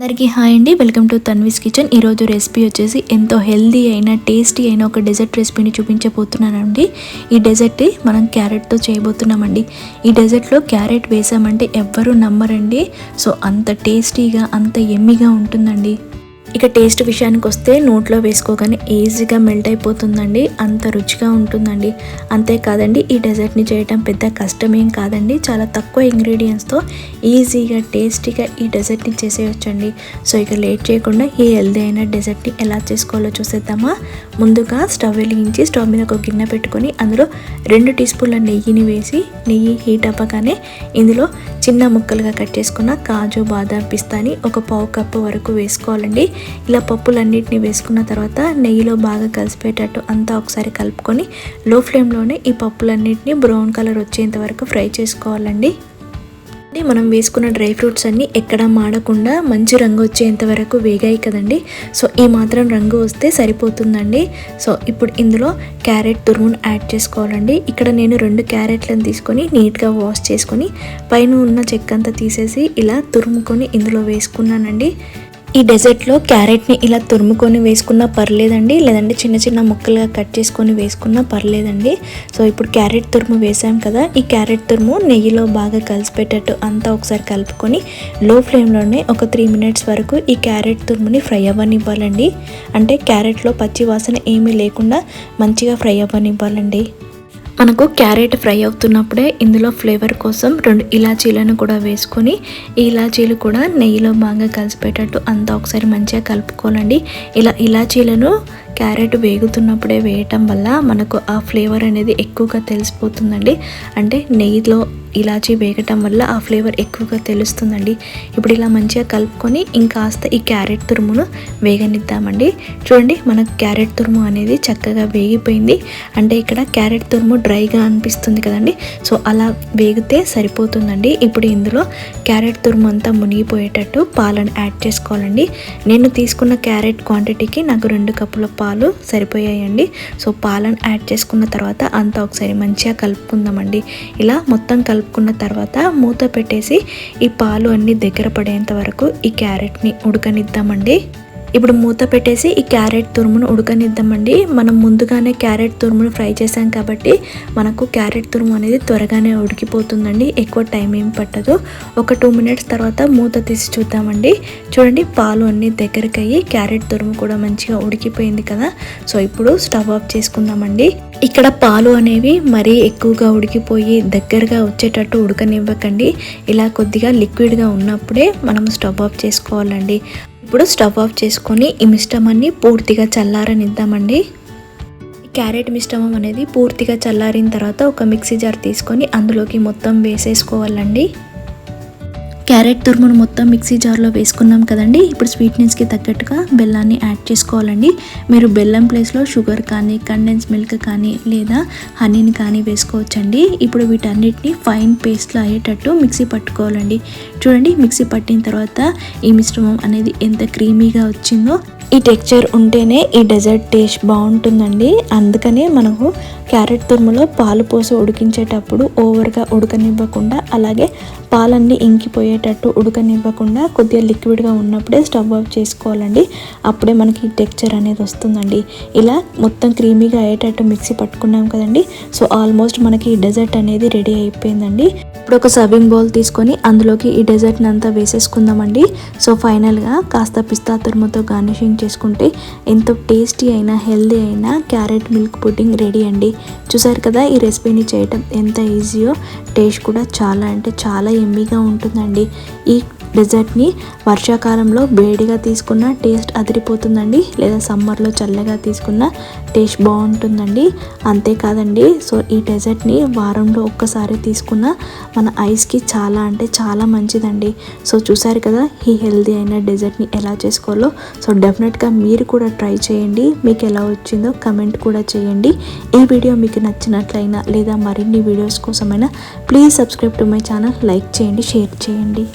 అందరికీ హాయ్ అండి, welcome to Tanvi's kitchen. ఈరోజు రెసిపీ వచ్చేసి ఎంతో హెల్దీ అయిన టేస్టీ అయిన ఒక డెజర్ట్ రెసిపీని చూపించబోతున్నానండి. ఈ డెజర్ట్ మనం క్యారెట్తో చేయబోతున్నామండి. ఈ డెజర్ట్లో క్యారెట్ వేసామంటే ఎవ్వరూ నమ్మరండి. సో అంత టేస్టీగా అంత ఎమ్మిగా ఉంటుందండి. ఇక టేస్ట్ విషయానికి వస్తే నోట్లో వేసుకోగానే ఈజీగా మెల్ట్ అయిపోతుందండి, అంత రుచిగా ఉంటుందండి. అంతేకాదండి, ఈ డెజర్ట్ని చేయడం పెద్ద కష్టమేం కాదండి. చాలా తక్కువ ఇంగ్రీడియంట్స్తో ఈజీగా టేస్టీగా ఈ డెజర్ట్ని చేసేయచ్చండి. సో ఇక లేట్ చేయకుండా ఈ హెల్దీ అయిన డెజర్ట్ని ఎలా చేసుకోవాలో చూసేద్దామా. ముందుగా స్టవ్ వెలిగించి స్టవ్ మీద ఒక గిన్నె పెట్టుకొని అందులో 2 టీ స్పూన్ల నెయ్యిని వేసి నెయ్యి హీట్ అవ్వగానే ఇందులో చిన్న ముక్కలుగా కట్ చేసుకున్న కాజు, బాదాం, పిస్తాని ఒక 1/2 కప్పు వరకు వేసుకోవాలండి. ఇలా పప్పులన్నిటిని వేసుకున్న తర్వాత నెయ్యిలో బాగా కలిసిపోయేటట్టు అంతా ఒకసారి కలుపుకొని లో ఫ్లేమ్లోనే ఈ పప్పులన్నిటిని బ్రౌన్ కలర్ వచ్చేంత వరకు ఫ్రై చేసుకోవాలండి. మనం వేసుకున్న డ్రై ఫ్రూట్స్ అన్నీ ఎక్కడా మాడకుండా మంచి రంగు వచ్చేంత వరకు వేగాయి కదండి. సో ఈ మాత్రం రంగు వస్తే సరిపోతుందండి. సో ఇప్పుడు ఇందులో క్యారెట్ తురుమును యాడ్ చేసుకోవాలండి. ఇక్కడ నేను 2 క్యారెట్లను తీసుకొని నీట్గా వాష్ చేసుకొని పైన ఉన్న చెక్కంతా తీసేసి ఇలా తురుముకొని ఇందులో వేసుకున్నానండి. ఈ డెజర్ట్లో క్యారెట్ని ఇలా తురుముకొని వేసుకున్నా పర్లేదండి, లేదంటే చిన్న చిన్న ముక్కలుగా కట్ చేసుకొని వేసుకున్నా పర్లేదండి. సో ఇప్పుడు క్యారెట్ తురుము వేసాం కదా, ఈ క్యారెట్ తురుము నెయ్యిలో బాగా కలిసిపెట్టేట్టు అంతా ఒకసారి కలుపుకొని లో ఫ్లేమ్లోనే ఒక 3 మినిట్స్ వరకు ఈ క్యారెట్ తురుముని ఫ్రై అవ్వనివ్వాలండి. అంటే క్యారెట్లో పచ్చి వాసన ఏమీ లేకుండా మంచిగా ఫ్రై అవ్వనివ్వాలండి. మనకు క్యారెట్ ఫ్రై అవుతున్నప్పుడే ఇందులో ఫ్లేవర్ కోసం 2 ఇలాచీలను కూడా వేసుకొని ఈ ఇలాచీలు కూడా నెయ్యిలో బాగా కలిసిపెట్టేట్టు అంతా ఒకసారి మంచిగా కలుపుకోవాలండి. ఇలా ఇలాచీలను క్యారెట్ వేగుతున్నప్పుడే వేయటం వల్ల మనకు ఆ ఫ్లేవర్ అనేది ఎక్కువగా తెలిసిపోతుందండి. అంటే నెయ్యిలో ఇలాచీ వేగటం వల్ల ఆ ఫ్లేవర్ ఎక్కువగా తెలుస్తుందండి. ఇప్పుడు ఇలా మంచిగా కలుపుకొని ఇంకాస్త ఈ క్యారెట్ తురుమును వేగనిద్దామండి. చూడండి, మనకు క్యారెట్ తురుము అనేది చక్కగా వేగిపోయింది. అంటే ఇక్కడ క్యారెట్ తురుము డ్రైగా అనిపిస్తుంది కదండి, సో అలా వేగితే సరిపోతుందండి. ఇప్పుడు ఇందులో క్యారెట్ తురుము అంతా మునిగిపోయేటట్టు పాలను యాడ్ చేసుకోవాలండి. నేను తీసుకున్న క్యారెట్ క్వాంటిటీకి నాకు 2 కప్పుల పాలు సరిపోయాయండి. సో పాలను యాడ్ చేసుకున్న తర్వాత అంతా ఒకసారి మంచిగా కలుపుకుందామండి. ఇలా మొత్తం కలుపుకున్న తర్వాత మూత పెట్టేసి ఈ పాలు అన్నీ దగ్గర పడేంత వరకు ఈ క్యారెట్ని ఉడకనిద్దామండి. ఇప్పుడు మూత పెట్టేసి ఈ క్యారెట్ తురుమును ఉడకనిద్దామండి. మనం ముందుగానే క్యారెట్ తురుమును ఫ్రై చేసాం కాబట్టి మనకు క్యారెట్ తురుము అనేది త్వరగానే ఉడికిపోతుందండి, ఎక్కువ టైం ఏం పట్టదు. ఒక 2 మినిట్స్ తర్వాత మూత తీసి చూద్దామండి. చూడండి, పాలు అన్నీ దగ్గరికి అయ్యి క్యారెట్ తురుము కూడా మంచిగా ఉడికిపోయింది కదా. సో ఇప్పుడు స్టవ్ ఆఫ్ చేసుకుందామండి. ఇక్కడ పాలు అనేవి మరీ ఎక్కువగా ఉడికిపోయి దగ్గరగా వచ్చేటట్టు ఉడకనివ్వకండి. ఇలా కొద్దిగా లిక్విడ్గా ఉన్నప్పుడే మనం స్టవ్ ఆఫ్ చేసుకోవాలండి. ఇప్పుడు స్టవ్ ఆఫ్ చేసుకొని ఈ మిశ్రమాన్ని పూర్తిగా చల్లారనిద్దామండి. క్యారెట్ మిశ్రమం అనేది పూర్తిగా చల్లారిన తర్వాత ఒక మిక్సీ జార్ తీసుకొని అందులోకి మొత్తం వేసేసుకోవాలండి. క్యారెట్ తురుమును మొత్తం మిక్సీ జార్లో వేసుకున్నాం కదండి. ఇప్పుడు స్వీట్నెస్కి తగ్గట్టుగా బెల్లాన్ని యాడ్ చేసుకోవాలండి. మీరు బెల్లం ప్లేస్లో షుగర్ కానీ, కండెన్స్ మిల్క్ కానీ లేదా హనీని కానీ వేసుకోవచ్చండి. ఇప్పుడు వీటన్నిటిని ఫైన్ పేస్ట్లో అయ్యేటట్టు మిక్సీ పట్టుకోవాలండి. చూడండి, మిక్సీ పట్టిన తర్వాత ఈ మిశ్రమం అనేది ఎంత క్రీమీగా వచ్చిందో. ఈ టెక్స్చర్ ఉంటేనే ఈ డెజర్ట్ టేస్ట్ బాగుంటుందండి. అందుకనే మనకు క్యారెట్ తురుములో పాలు పోసి ఉడికించేటప్పుడు ఓవర్గా ఉడకనివ్వకుండా, అలాగే పాలన్నీ ఇంకిపోయేటట్టు ఉడకనివ్వకుండా కొద్దిగా లిక్విడ్గా ఉన్నప్పుడే స్టవ్ ఆఫ్ చేసుకోవాలండి. అప్పుడే మనకి ఈ టెక్స్చర్ అనేది వస్తుందండి. ఇలా మొత్తం క్రీమీగా అయ్యేటట్టు మిక్సీ పట్టుకున్నాం కదండి. సో ఆల్మోస్ట్ మనకి ఈ డెజర్ట్ అనేది రెడీ అయిపోయిందండి. ఇప్పుడు ఒక సర్వింగ్ బౌల్ తీసుకొని అందులోకి ఈ డెజర్ట్ని అంతా వేసేసుకుందామండి. సో ఫైనల్గా కాస్త పిస్తా తురుముతో గార్నిషింగ్ చేసుకుంటే ఎంతో టేస్టీ అయిన హెల్దీ అయిన క్యారెట్ మిల్క్ పుడ్డింగ్ రెడీ అండి. చూసారు కదా, ఈ రెసిపీని చేయటం ఎంత ఈజీయో. టేస్ట్ కూడా చాలా అంటే చాలా ఎమ్మీగా ఉంటుందండి. ఈ డెజర్ట్ని వర్షాకాలంలో వేడిగా తీసుకున్న టేస్ట్ అదిరిపోతుందండి, లేదా సమ్మర్లో చల్లగా తీసుకున్న టేస్ట్ బాగుంటుందండి. అంతేకాదండి, సో ఈ డెజర్ట్ని వారంలో ఒక్కసారి తీసుకున్న మన ఐస్కి చాలా అంటే చాలా మంచిదండి. సో చూసారు కదా, ఈ హెల్దీ అయిన డెజర్ట్ని ఎలా చేసుకోవాలో. సో డెఫినెట్గా మీరు కూడా ట్రై చేయండి. మీకు ఎలా వచ్చిందో కమెంట్ కూడా చేయండి. ఈ వీడియో మీకు నచ్చినట్లయినా లేదా మరిన్ని వీడియోస్ కోసమైనా please subscribe to my channel. Like చేయండి, షేర్ చేయండి.